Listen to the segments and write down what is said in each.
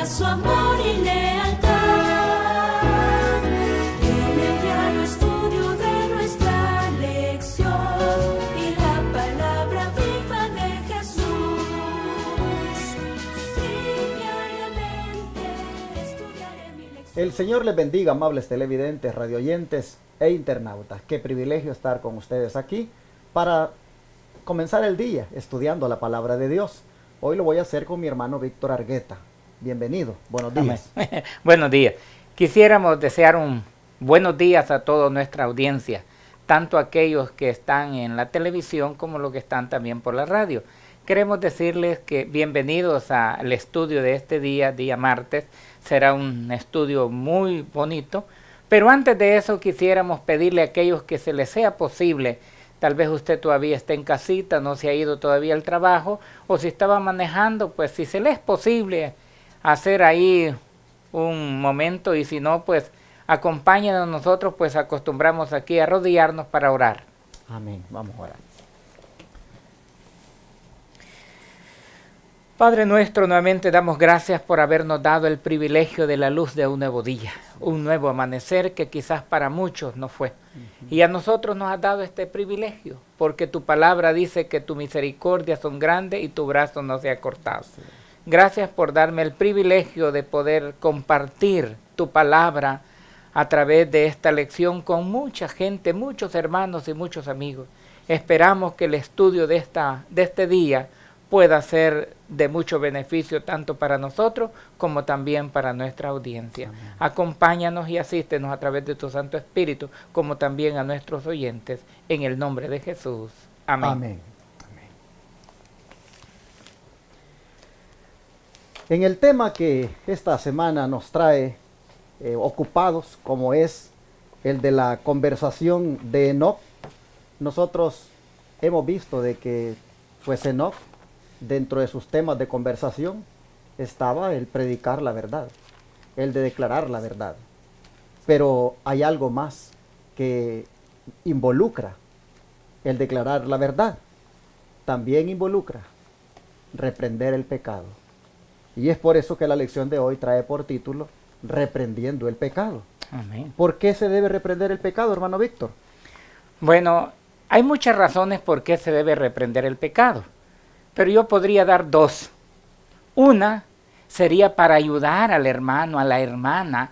su amor y lealtad. En el diario estudio de nuestra lección y la palabra viva de Jesús. Sí, diariamente estudiaré mi lección. El Señor les bendiga, amables televidentes, radioyentes e internautas. Qué privilegio estar con ustedes aquí para comenzar el día estudiando la palabra de Dios. Hoy lo voy a hacer con mi hermano Víctor Argueta. Bienvenido, buenos días. Amén. Buenos días. Quisiéramos desear un buenos días a toda nuestra audiencia, tanto aquellos que están en la televisión como los que están también por la radio. Queremos decirles que bienvenidos al estudio de este día, día martes. Será un estudio muy bonito, pero antes de eso quisiéramos pedirle a aquellos que se les sea posible. Tal vez usted todavía esté en casita, no se ha ido todavía al trabajo, o si estaba manejando, pues si se le es posible hacer ahí un momento, y si no, pues acompáñenos. Nosotros pues acostumbramos aquí a arrodillarnos para orar. Amén, vamos a orar. Padre nuestro, nuevamente damos gracias por habernos dado el privilegio de la luz de un nuevo día, un nuevo amanecer que quizás para muchos no fue. Y a nosotros nos has dado este privilegio, porque tu palabra dice que tu misericordia son grandes y tu brazo no se ha cortado. Gracias por darme el privilegio de poder compartir tu palabra a través de esta lección con mucha gente, muchos hermanos y muchos amigos. Esperamos que el estudio de este día pueda ser de mucho beneficio tanto para nosotros como también para nuestra audiencia. Amén. Acompáñanos y asístenos a través de tu Santo Espíritu, como también a nuestros oyentes, en el nombre de Jesús. Amén. Amén. Amén. En el tema que esta semana nos trae ocupados, como es el de la conversación de Enoc, nosotros hemos visto de que pues Enoc, dentro de sus temas de conversación, estaba el predicar la verdad, el de declarar la verdad. Pero hay algo más que involucra el declarar la verdad. También involucra reprender el pecado. Y es por eso que la lección de hoy trae por título Reprendiendo el pecado. Amén. ¿Por qué se debe reprender el pecado, hermano Víctor? Bueno, hay muchas razones por qué se debe reprender el pecado, pero yo podría dar dos. Una sería para ayudar al hermano, a la hermana,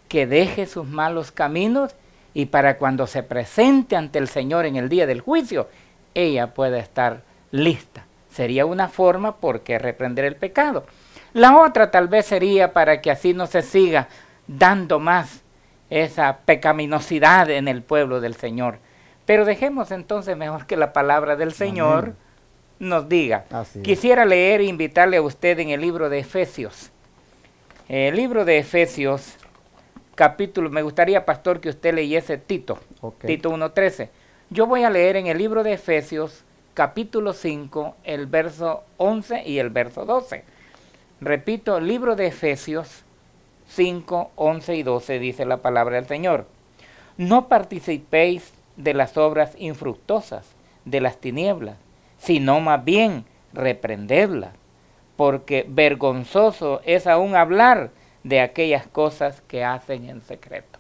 que deje sus malos caminos, y para cuando se presente ante el Señor en el día del juicio, ella pueda estar lista. Sería una forma por qué reprender el pecado. La otra tal vez sería para que así no se siga dando más esa pecaminosidad en el pueblo del Señor. Pero dejemos entonces mejor que la palabra del Señor Amén. Nos diga. Así es. Quisiera leer e invitarle a usted en el libro de Efesios. El libro de Efesios, capítulo, me gustaría, pastor, que usted leyese Tito, Okay. Tito 1:13. Yo voy a leer en el libro de Efesios, capítulo 5, el verso 11 y el verso 12. Repito, libro de Efesios 5, 11 y 12, dice la palabra del Señor. No participéis de las obras infructuosas de las tinieblas, sino más bien reprendedlas, porque vergonzoso es aún hablar de aquellas cosas que hacen en secreto.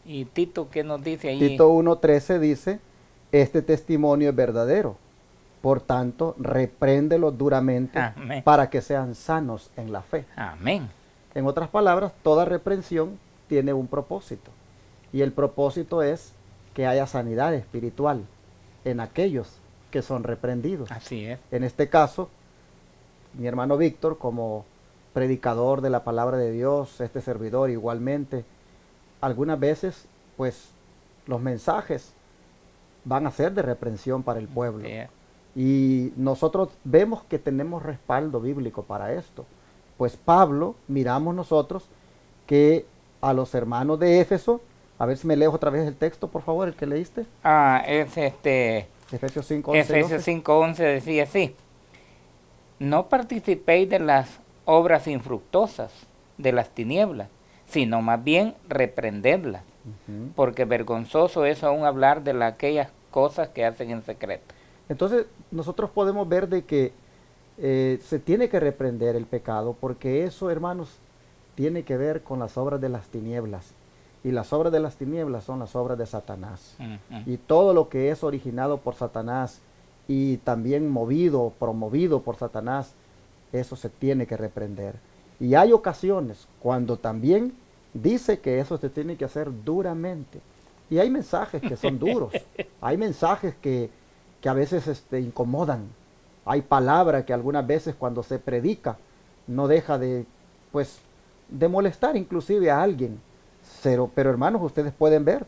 Y Tito, ¿qué nos dice ahí? Tito 1:13 dice, este testimonio es verdadero, por tanto, repréndelos duramente. Amén. Para que sean sanos en la fe. Amén. En otras palabras, toda reprensión tiene un propósito, y el propósito es que haya sanidad espiritual en aquellos que son reprendidos. Así es. En este caso, mi hermano Víctor, como predicador de la palabra de Dios, este servidor igualmente, algunas veces, pues, los mensajes van a ser de reprensión para el pueblo. Así es. Y nosotros vemos que tenemos respaldo bíblico para esto. Pues Pablo, miramos nosotros que a los hermanos de Éfeso, a ver si me leo otra vez el texto, por favor, el que leíste. Es Efesios 5, 11, Efesios 5:11 decía así: no participéis de las obras infructuosas de las tinieblas, sino más bien reprendedlas, porque vergonzoso es aún hablar de aquellas cosas que hacen en secreto. Entonces, nosotros podemos ver de que se tiene que reprender el pecado, porque eso, hermanos, tiene que ver con las obras de las tinieblas. Y las obras de las tinieblas son las obras de Satanás. Y todo lo que es originado por Satanás y también movido, promovido por Satanás, eso se tiene que reprender. Y hay ocasiones cuando también dice que eso se tiene que hacer duramente. Y hay mensajes que son duros. Hay mensajes que a veces incomodan. Hay palabra que algunas veces cuando se predica no deja de, pues, de molestar inclusive a alguien. Pero hermanos, ustedes pueden ver,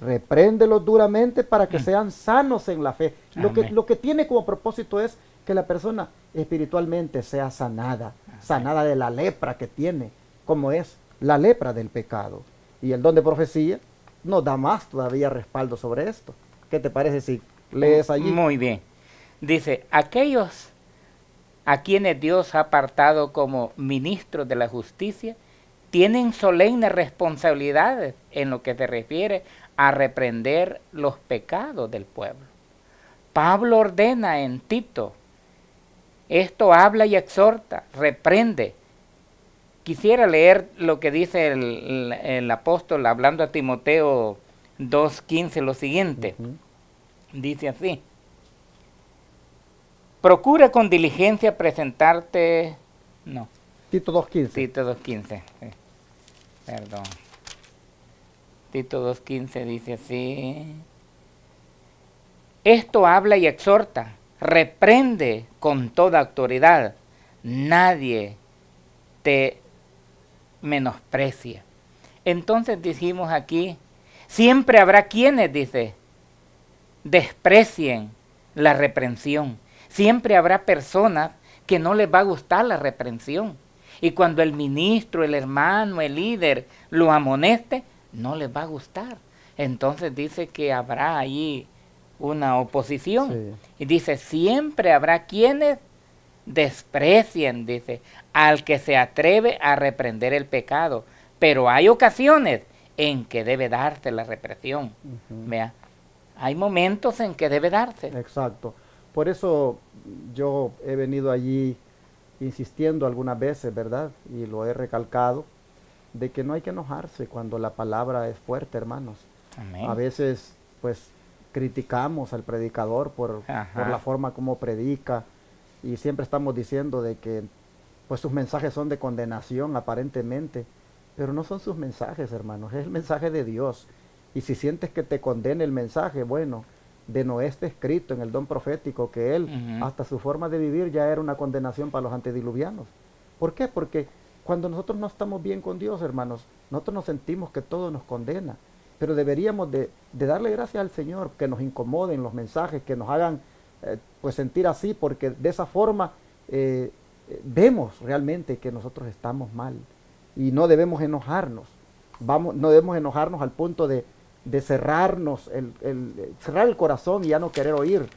repréndelos duramente para que sean sanos en la fe. Lo que tiene como propósito es que la persona espiritualmente sea sanada, sanada de la lepra que tiene, como es la lepra del pecado. Y el don de profecía nos da más todavía respaldo sobre esto. ¿Qué te parece si lees allí? Muy bien. Dice, aquellos a quienes Dios ha apartado como ministros de la justicia, tienen solemnes responsabilidades en lo que se refiere a reprender los pecados del pueblo. Pablo ordena en Tito, esto habla y exhorta, reprende. Quisiera leer lo que dice el apóstol hablando a Timoteo 2:15, lo siguiente. Dice así, procura con diligencia presentarte, Tito 2:15. Tito 2:15, sí. Perdón. Tito 2:15 dice así. Esto habla y exhorta, reprende con toda autoridad. Nadie te menosprecia. Entonces dijimos aquí, siempre habrá quienes, dice, desprecien la reprensión. Siempre habrá personas que no les va a gustar la reprensión. Y cuando el ministro, el hermano, el líder lo amoneste, no les va a gustar. Entonces dice que habrá allí una oposición. Sí. Y dice, siempre habrá quienes desprecien, dice, al que se atreve a reprender el pecado. Pero hay ocasiones en que debe darse la represión. Vea, hay momentos en que debe darse. Exacto. Por eso yo he venido allí insistiendo algunas veces, ¿verdad? Y lo he recalcado, de que no hay que enojarse cuando la palabra es fuerte, hermanos. Amén. A veces, pues, criticamos al predicador por la forma como predica, y siempre estamos diciendo de que, pues, sus mensajes son de condenación, aparentemente, pero no son sus mensajes, hermanos, es el mensaje de Dios. Y si sientes que te condena el mensaje, bueno, de Noé está escrito en el don profético que él, hasta su forma de vivir ya era una condenación para los antediluvianos. ¿Por qué? Porque cuando nosotros no estamos bien con Dios, hermanos, nosotros nos sentimos que todo nos condena, pero deberíamos de darle gracias al Señor, que nos incomoden los mensajes, que nos hagan pues sentir así, porque de esa forma vemos realmente que nosotros estamos mal, y no debemos enojarnos. No debemos enojarnos al punto de cerrarnos, cerrar el corazón y ya no querer oír,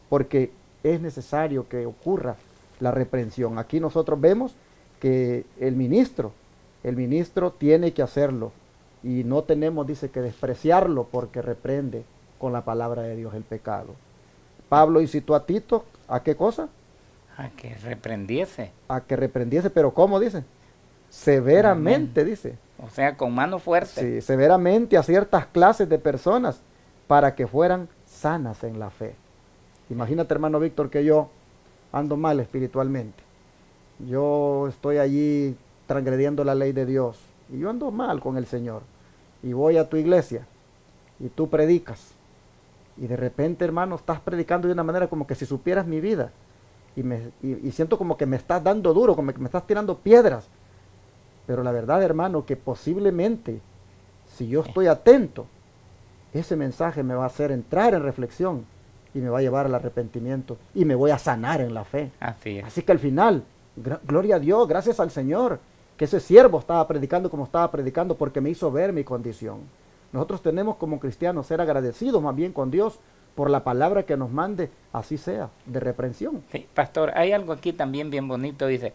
porque es necesario que ocurra la reprensión. Aquí nosotros vemos que el ministro tiene que hacerlo, y no tenemos, dice, que despreciarlo porque reprende con la palabra de Dios el pecado. Pablo incitó a Tito, ¿a qué cosa? A que reprendiese. A que reprendiese, pero ¿cómo dice? Severamente, dice. O sea, con mano fuerte. Sí, severamente a ciertas clases de personas para que fueran sanas en la fe. Imagínate, hermano Víctor, que yo ando mal espiritualmente. Yo estoy allí transgrediendo la ley de Dios y yo ando mal con el Señor. Y voy a tu iglesia y tú predicas. Y de repente, hermano, estás predicando de una manera como que si supieras mi vida. Y siento como que me estás dando duro, como que me estás tirando piedras. Pero la verdad, hermano, que posiblemente, si yo estoy atento, ese mensaje me va a hacer entrar en reflexión y me va a llevar al arrepentimiento y me voy a sanar en la fe. Así es. Así que al final, gloria a Dios, gracias al Señor, que ese siervo estaba predicando como estaba predicando, porque me hizo ver mi condición. Nosotros tenemos como cristianos ser agradecidos más bien con Dios por la palabra que nos mande, así sea, de reprensión. Sí, pastor, hay algo aquí también bien bonito, dice,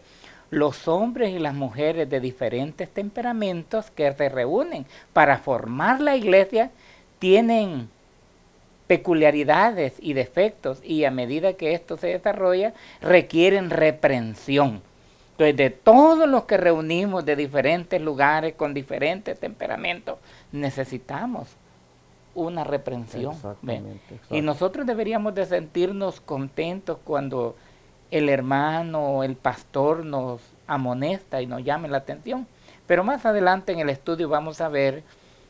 los hombres y las mujeres de diferentes temperamentos que se reúnen para formar la iglesia tienen peculiaridades y defectos, y a medida que esto se desarrolla, requieren reprensión. Entonces, de todos los que reunimos de diferentes lugares, con diferentes temperamentos, necesitamos una reprensión. Exactamente. Y nosotros deberíamos de sentirnos contentos cuando el hermano o el pastor nos amonesta y nos llame la atención. Pero más adelante en el estudio vamos a ver,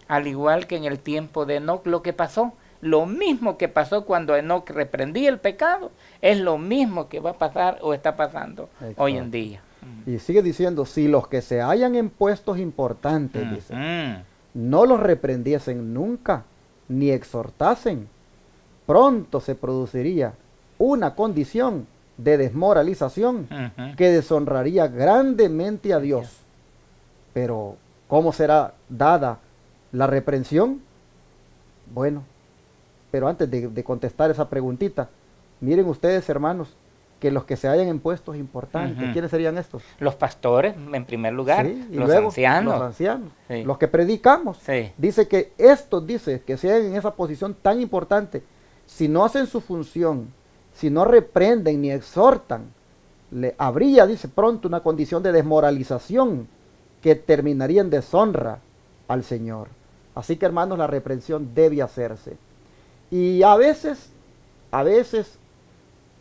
al igual que en el tiempo de Enoc, lo que pasó. Lo mismo que pasó cuando Enoc reprendía el pecado, es lo mismo que va a pasar o está pasando hoy en día. Y sigue diciendo, si los que se hallan en puestos importantes, dice, no los reprendiesen nunca, ni exhortasen, pronto se produciría una condición de desmoralización que deshonraría grandemente a Dios. Pero, ¿cómo será dada la reprensión? Bueno, pero antes de contestar esa preguntita, miren ustedes, hermanos, que los que se hallan en puestos importantes, ¿quiénes serían estos? Los pastores, en primer lugar, Sí, y los luego, ancianos. los ancianos, Sí. los que predicamos. Sí. Dice que estos, dice, que se hallan en esa posición tan importante, si no hacen su función, si no reprenden ni exhortan, habría, dice, pronto una condición de desmoralización que terminaría en deshonra al Señor. Así que, hermanos, la reprensión debe hacerse. Y a veces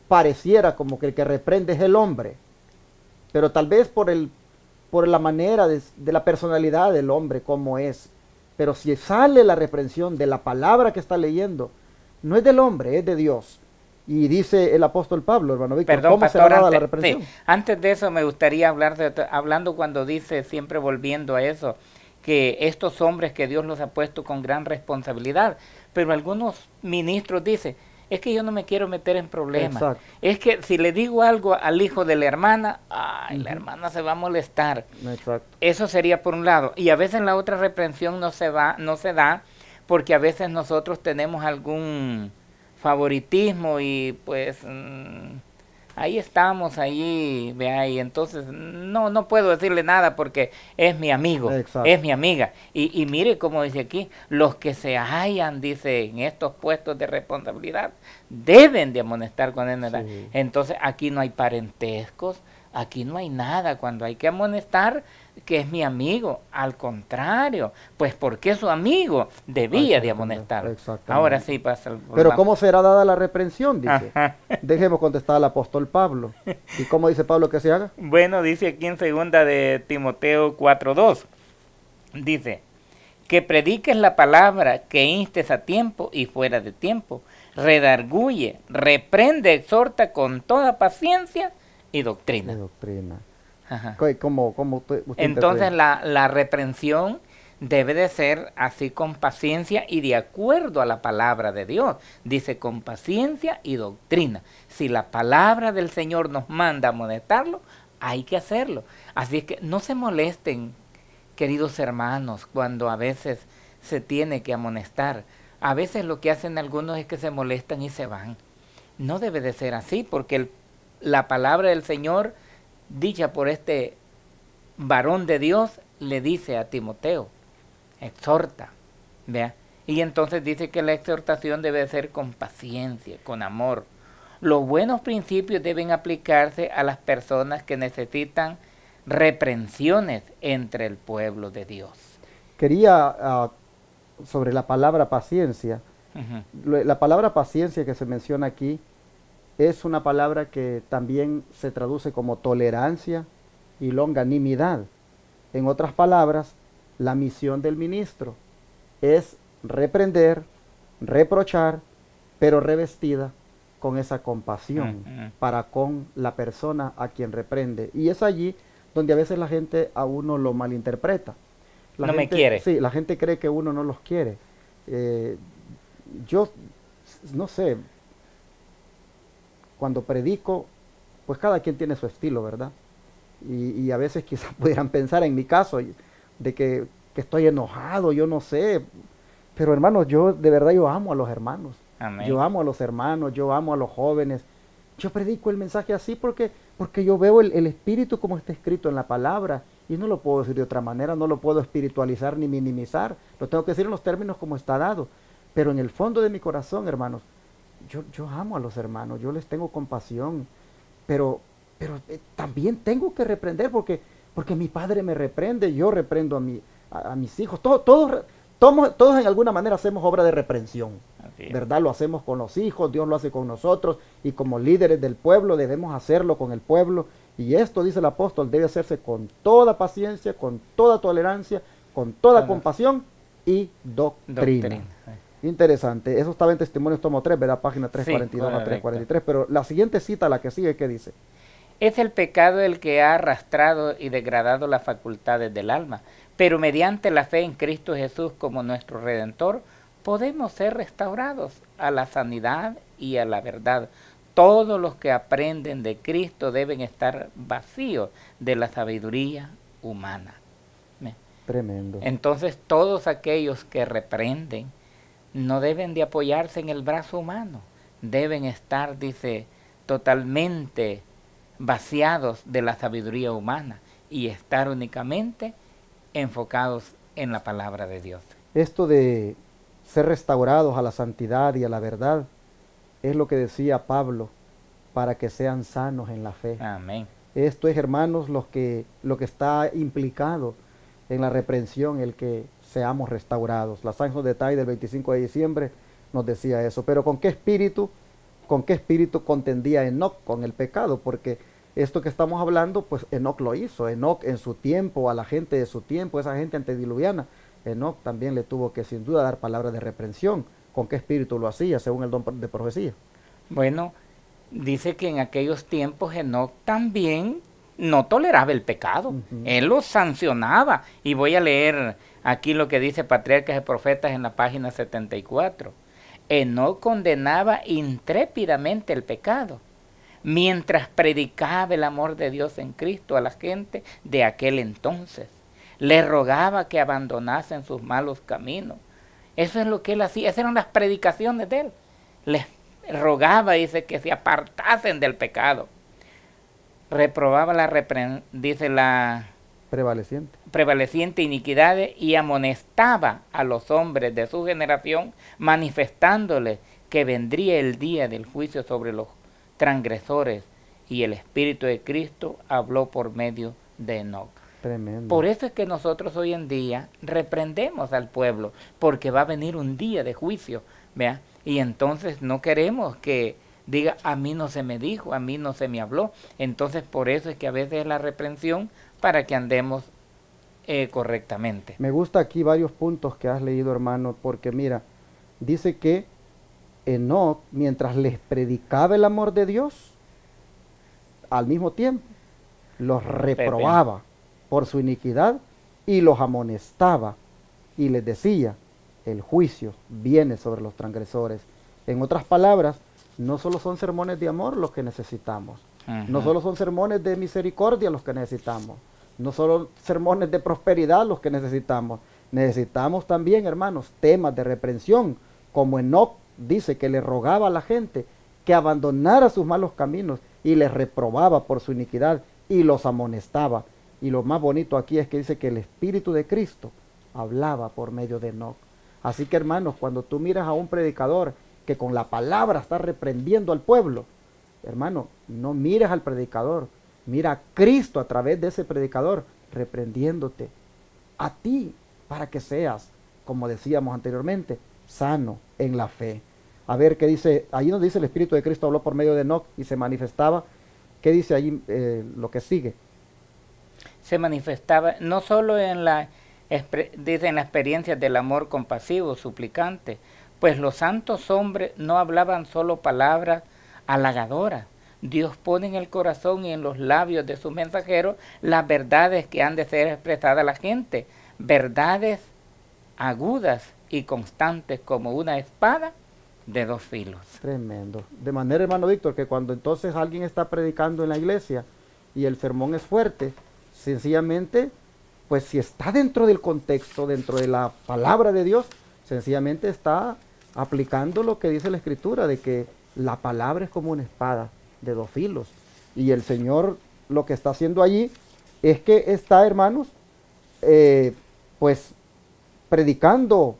pareciera como que el que reprende es el hombre, pero tal vez por la manera de la personalidad del hombre como es. Pero si sale la reprensión de la palabra que está leyendo, no es del hombre, es de Dios. Y dice el apóstol Pablo, hermano Víctor, Perdón, ¿cómo pastor, será dada antes, la reprensión? sí, antes de eso me gustaría hablando cuando dice, siempre volviendo a eso, que estos hombres que Dios los ha puesto con gran responsabilidad, pero algunos ministros dicen, es que yo no me quiero meter en problemas. Exacto. Es que si le digo algo al hijo de la hermana, la hermana se va a molestar. Exacto. Eso sería por un lado. Y a veces la otra reprensión no se da porque a veces nosotros tenemos algún favoritismo y pues ahí estamos, ahí, vea, y entonces no puedo decirle nada porque es mi amigo, Exacto. es mi amiga. Y mire como dice aquí, los que se hallan, dice, en estos puestos de responsabilidad, deben de amonestar con él. Sí. Entonces aquí no hay parentescos, aquí no hay nada. Cuando hay que amonestar, que es mi amigo, al contrario, pues porque es su amigo, debía de amonestar. Exactamente. Ahora sí pasa el Pero ¿cómo será dada la reprensión? Dice. Ajá. Dejemos contestar al apóstol Pablo. ¿Y cómo dice Pablo que se haga? Bueno, dice aquí en segunda de Timoteo 4:2, dice, que prediques la palabra, que instes a tiempo y fuera de tiempo, redarguye, reprende, exhorta con toda paciencia y doctrina. De doctrina. Ajá. ¿Cómo usted Entonces interpreta? la reprensión debe de ser así con paciencia y de acuerdo a la palabra de Dios. Dice con paciencia y doctrina. Si la palabra del Señor nos manda a amonestarlo, hay que hacerlo. Así es que no se molesten, queridos hermanos, cuando a veces se tiene que amonestar. A veces lo que hacen algunos es que se molestan y se van. No debe de ser así, porque la palabra del Señor, dicha por este varón de Dios, le dice a Timoteo, exhorta, ¿vea? Y entonces dice que la exhortación debe ser con paciencia, con amor. Los buenos principios deben aplicarse a las personas que necesitan reprensiones entre el pueblo de Dios. Quería, sobre la palabra paciencia, Ujú. la palabra paciencia que se menciona aquí es una palabra que también se traduce como tolerancia y longanimidad. En otras palabras, la misión del ministro es reprender, reprochar, pero revestida con esa compasión para con la persona a quien reprende. Y es allí donde a veces la gente a uno lo malinterpreta. La No me gente, quiere. Sí, la gente cree que uno no los quiere. Yo, no sé, cuando predico, pues cada quien tiene su estilo, ¿verdad? Y a veces quizás pudieran pensar, en mi caso, de que estoy enojado, yo no sé. Pero hermanos, yo de verdad yo amo a los hermanos. Amén. Yo amo a los hermanos, yo amo a los jóvenes. Yo predico el mensaje así porque yo veo el espíritu como está escrito en la palabra. Y no lo puedo decir de otra manera, no lo puedo espiritualizar ni minimizar. Lo tengo que decir en los términos como está dado. pero en el fondo de mi corazón, hermanos, yo amo a los hermanos, yo les tengo compasión, pero también tengo que reprender porque mi padre me reprende, yo reprendo a mis hijos, todos en alguna manera hacemos obra de reprensión, ¿verdad? Lo hacemos con los hijos, Dios lo hace con nosotros, y como líderes del pueblo debemos hacerlo con el pueblo, y esto, dice el apóstol, debe hacerse con toda paciencia, con toda tolerancia, con toda compasión y doctrina. Interesante, eso estaba en Testimonios tomo 3, ¿verdad? Página 342 a 343, pero la siguiente cita, la que sigue, ¿qué dice? Es el pecado el que ha arrastrado y degradado las facultades del alma, pero mediante la fe en Cristo Jesús como nuestro Redentor, podemos ser restaurados a la sanidad y a la verdad. Todos los que aprenden de Cristo deben estar vacíos de la sabiduría humana. Tremendo. Entonces todos aquellos que reprenden no deben de apoyarse en el brazo humano, deben estar, dice, totalmente vaciados de la sabiduría humana y estar únicamente enfocados en la palabra de Dios. Esto de ser restaurados a la santidad y a la verdad es lo que decía Pablo, para que sean sanos en la fe. Amén. Esto es, hermanos, lo que está implicado en la reprensión, el que seamos restaurados. La Sanjo de Tai del 25 de diciembre nos decía eso. Pero ¿con qué espíritu contendía Enoc con el pecado? Porque esto que estamos hablando, pues Enoc lo hizo. Enoc en su tiempo, a la gente de su tiempo, esa gente antediluviana, Enoc también le tuvo que sin duda dar palabras de reprensión. ¿Con qué espíritu lo hacía, según el don de profecía? Bueno, dice que en aquellos tiempos Enoc también no toleraba el pecado. Él lo sancionaba. Y voy a leer aquí lo que dice Patriarcas y Profetas en la página 74. Enoc condenaba intrépidamente el pecado, mientras predicaba el amor de Dios en Cristo a la gente de aquel entonces. Le rogaba que abandonasen sus malos caminos. Eso es lo que él hacía, esas eran las predicaciones de él. Les rogaba, dice, que se apartasen del pecado. Reprobaba la prevaleciente iniquidad y amonestaba a los hombres de su generación, manifestándoles que vendría el día del juicio sobre los transgresores, y el Espíritu de Cristo habló por medio de Enoc. Tremendo. Por eso es que nosotros hoy en día reprendemos al pueblo, porque va a venir un día de juicio, ¿vea? Y entonces no queremos que diga, a mí no se me dijo, a mí no se me habló. Entonces por eso es que a veces es la reprensión para que andemos correctamente. Me gusta aquí varios puntos que has leído, hermano, porque mira, dice que Enoc, mientras les predicaba el amor de Dios, al mismo tiempo los reprobaba por su iniquidad y los amonestaba y les decía, el juicio viene sobre los transgresores. En otras palabras, no solo son sermones de amor los que necesitamos, no solo son sermones de misericordia los que necesitamos, no solo sermones de prosperidad los que necesitamos también, hermanos, temas de reprensión, como Enoc dice que le rogaba a la gente que abandonara sus malos caminos y les reprobaba por su iniquidad y los amonestaba. Y lo más bonito aquí es que dice que el Espíritu de Cristo hablaba por medio de Enoc. Así que, hermanos, cuando tú miras a un predicador que con la palabra está reprendiendo al pueblo, hermano, no mires al predicador, mira a Cristo a través de ese predicador reprendiéndote a ti para que seas, como decíamos anteriormente, sano en la fe. A ver qué dice, ahí nos dice el Espíritu de Cristo habló por medio de Enoc y se manifestaba. ¿Qué dice allí lo que sigue? Se manifestaba no solo dice en la experiencia del amor compasivo, suplicante, pues los santos hombres no hablaban solo palabras halagadoras. Dios pone en el corazón y en los labios de sus mensajeros las verdades que han de ser expresadas a la gente, verdades agudas y constantes como una espada de dos filos. Tremendo. De manera, hermano Víctor, que cuando entonces alguien está predicando en la iglesia y el sermón es fuerte, sencillamente, pues si está dentro del contexto, dentro de la palabra de Dios, sencillamente está aplicando lo que dice la Escritura, de que la palabra es como una espada de dos filos. Y el Señor lo que está haciendo allí es que está, hermanos, pues predicando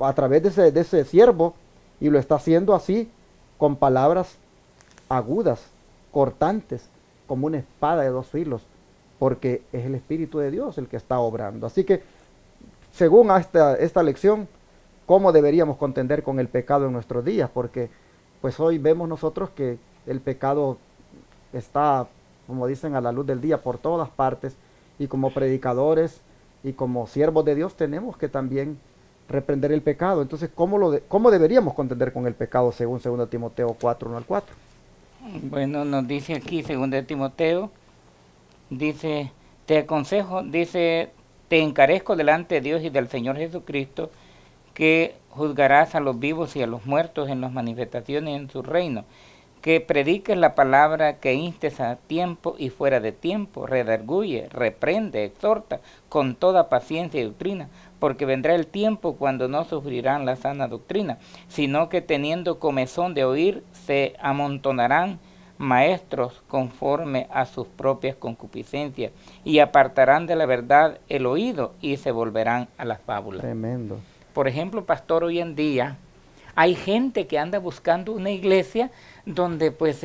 a través de ese siervo, y lo está haciendo así, con palabras agudas, cortantes, como una espada de dos filos, porque es el Espíritu de Dios el que está obrando. Así que, según esta lección, ¿cómo deberíamos contender con el pecado en nuestros días? Porque pues hoy vemos nosotros que el pecado está, como dicen, a la luz del día por todas partes, y como predicadores y como siervos de Dios tenemos que también reprender el pecado. Entonces, ¿cómo deberíamos contender con el pecado según 2 Timoteo 4, 1 al 4? Bueno, nos dice aquí, 2 Timoteo, dice, te aconsejo, dice, te encarezco delante de Dios y del Señor Jesucristo, que juzgarás a los vivos y a los muertos en las manifestaciones en su reino, que prediques la palabra, que instes a tiempo y fuera de tiempo, redarguye, reprende, exhorta, con toda paciencia y doctrina, porque vendrá el tiempo cuando no sufrirán la sana doctrina, sino que teniendo comezón de oír, se amontonarán maestros conforme a sus propias concupiscencias, y apartarán de la verdad el oído, y se volverán a las fábulas. Tremendo. Por ejemplo, pastor, hoy en día hay gente que anda buscando una iglesia donde pues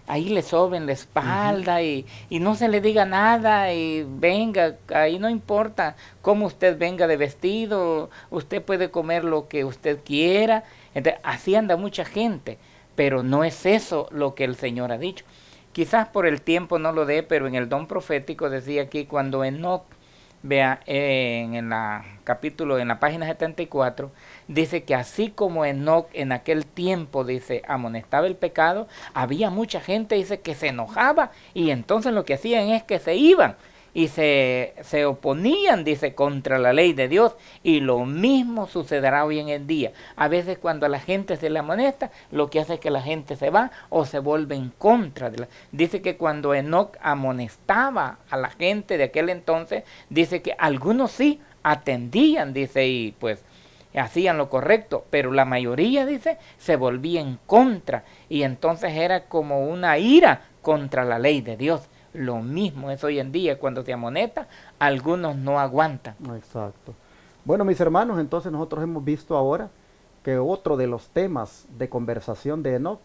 ahí le soben la espalda y no se le diga nada, y venga, ahí no importa cómo usted venga de vestido, usted puede comer lo que usted quiera. Entonces, así anda mucha gente, pero no es eso lo que el Señor ha dicho. Quizás por el tiempo no lo dé, pero en el don profético decía aquí, cuando Enoc, vea, en la página 74, dice que así como Enoc en aquel tiempo, dice, amonestaba el pecado, había mucha gente, dice, que se enojaba, y entonces lo que hacían es que se iban y se oponían, dice, contra la ley de Dios. Y lo mismo sucederá hoy en el día. A veces cuando a la gente se le amonesta, lo que hace es que la gente se va o se vuelve en contra de la. Dice que cuando Enoc amonestaba a la gente de aquel entonces, dice que algunos sí atendían, dice, y pues hacían lo correcto, pero la mayoría, dice, se volvía en contra, y entonces era como una ira contra la ley de Dios. Lo mismo es hoy en día, cuando se amonesta, algunos no aguantan. Exacto. Bueno, mis hermanos, entonces nosotros hemos visto ahora que otro de los temas de conversación de Enoc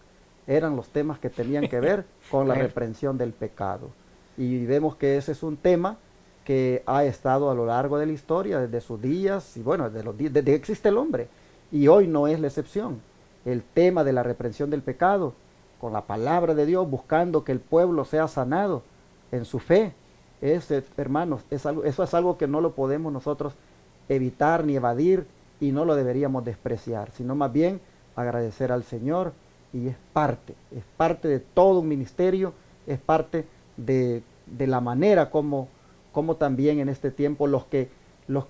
eran los temas que tenían que ver con la reprensión del pecado. Y vemos que ese es un tema que ha estado a lo largo de la historia, desde sus días, y bueno, desde que existe el hombre. Y hoy no es la excepción. El tema de la reprensión del pecado, con la palabra de Dios, buscando que el pueblo sea sanado en su fe, hermanos, eso es algo que no lo podemos nosotros evitar ni evadir, y no lo deberíamos despreciar, sino más bien agradecer al Señor, y es parte de todo un ministerio, es parte de la manera como también en este tiempo los que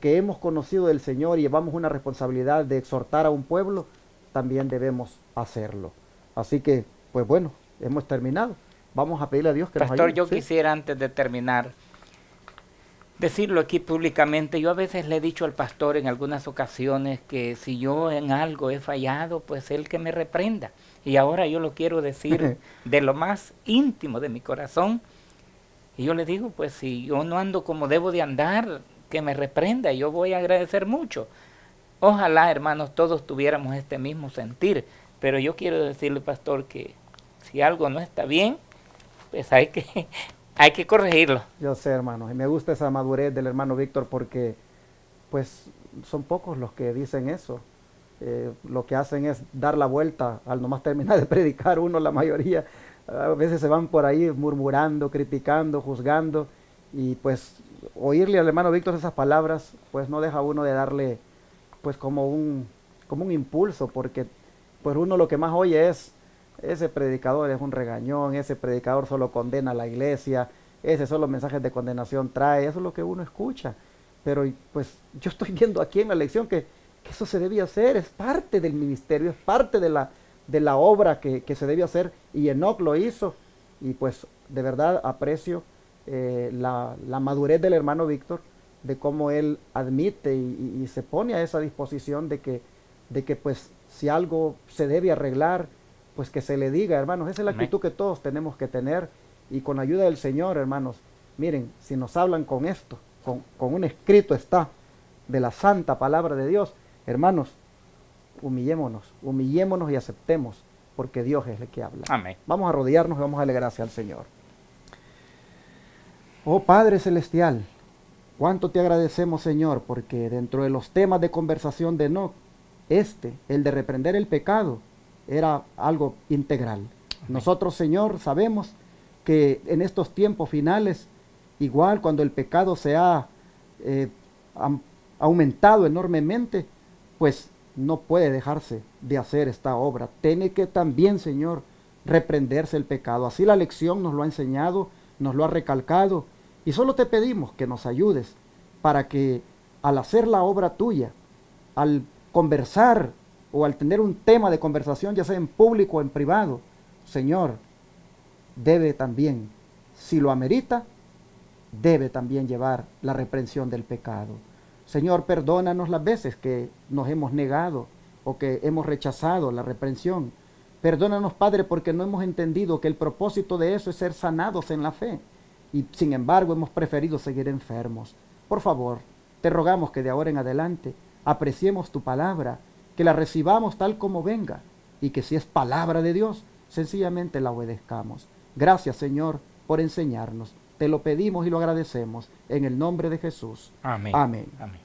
hemos conocido del Señor y llevamos una responsabilidad de exhortar a un pueblo, también debemos hacerlo. Así que, pues bueno, hemos terminado. Vamos a pedirle a Dios que nos ayude. Pastor, yo quisiera, antes de terminar, decirlo aquí públicamente. Yo a veces le he dicho al pastor en algunas ocasiones que si yo en algo he fallado, pues él que me reprenda. Y ahora yo lo quiero decir de lo más íntimo de mi corazón. Y yo le digo, pues si yo no ando como debo de andar, que me reprenda, yo voy a agradecer mucho. Ojalá, hermanos, todos tuviéramos este mismo sentir. Pero yo quiero decirle, pastor, que si algo no está bien, pues hay que corregirlo. Yo sé, hermanos, y me gusta esa madurez del hermano Víctor, porque pues son pocos los que dicen eso. Lo que hacen es dar la vuelta al nomás terminar de predicar. La mayoría, a veces se van por ahí murmurando, criticando, juzgando, y pues oírle al hermano Víctor esas palabras, pues no deja uno de darle pues como un impulso, porque pues uno lo que más oye es: ese predicador es un regañón, ese predicador solo condena a la iglesia, ese solo mensajes de condenación trae. Eso es lo que uno escucha. Pero pues yo estoy viendo aquí en la lección que eso se debía hacer, es parte del ministerio, es parte de la obra que se debe hacer, y Enoc lo hizo. Y pues de verdad aprecio la madurez del hermano Víctor, de cómo él admite y se pone a esa disposición de que pues si algo se debe arreglar, pues que se le diga, hermanos. Esa es la actitud que todos tenemos que tener, y con ayuda del Señor, hermanos, miren, si nos hablan con esto, con un escrito está de la santa palabra de Dios, Hermanos, humillémonos y aceptemos, porque Dios es el que habla. Amén. Vamos a arrodillarnos y vamos a darle gracias al Señor. Oh Padre Celestial, cuánto te agradecemos, Señor, porque dentro de los temas de conversación de Enoc, el de reprender el pecado, era algo integral. Nosotros, Señor, sabemos que en estos tiempos finales, igual cuando el pecado se ha aumentado enormemente, pues no puede dejarse de hacer esta obra. Tiene que también, Señor, reprenderse el pecado. Así la lección nos lo ha enseñado, nos lo ha recalcado, y solo te pedimos que nos ayudes para que al hacer la obra tuya, al conversar o al tener un tema de conversación, ya sea en público o en privado, Señor, debe también, si lo amerita, debe también llevar la reprensión del pecado. Señor, perdónanos las veces que nos hemos negado o que hemos rechazado la reprensión. Perdónanos, Padre, porque no hemos entendido que el propósito de eso es ser sanados en la fe. Y sin embargo hemos preferido seguir enfermos. Por favor, te rogamos que de ahora en adelante apreciemos tu palabra, que la recibamos tal como venga, y que si es palabra de Dios, sencillamente la obedezcamos. Gracias, Señor, por enseñarnos. Te lo pedimos y lo agradecemos en el nombre de Jesús. Amén. Amén. Amén.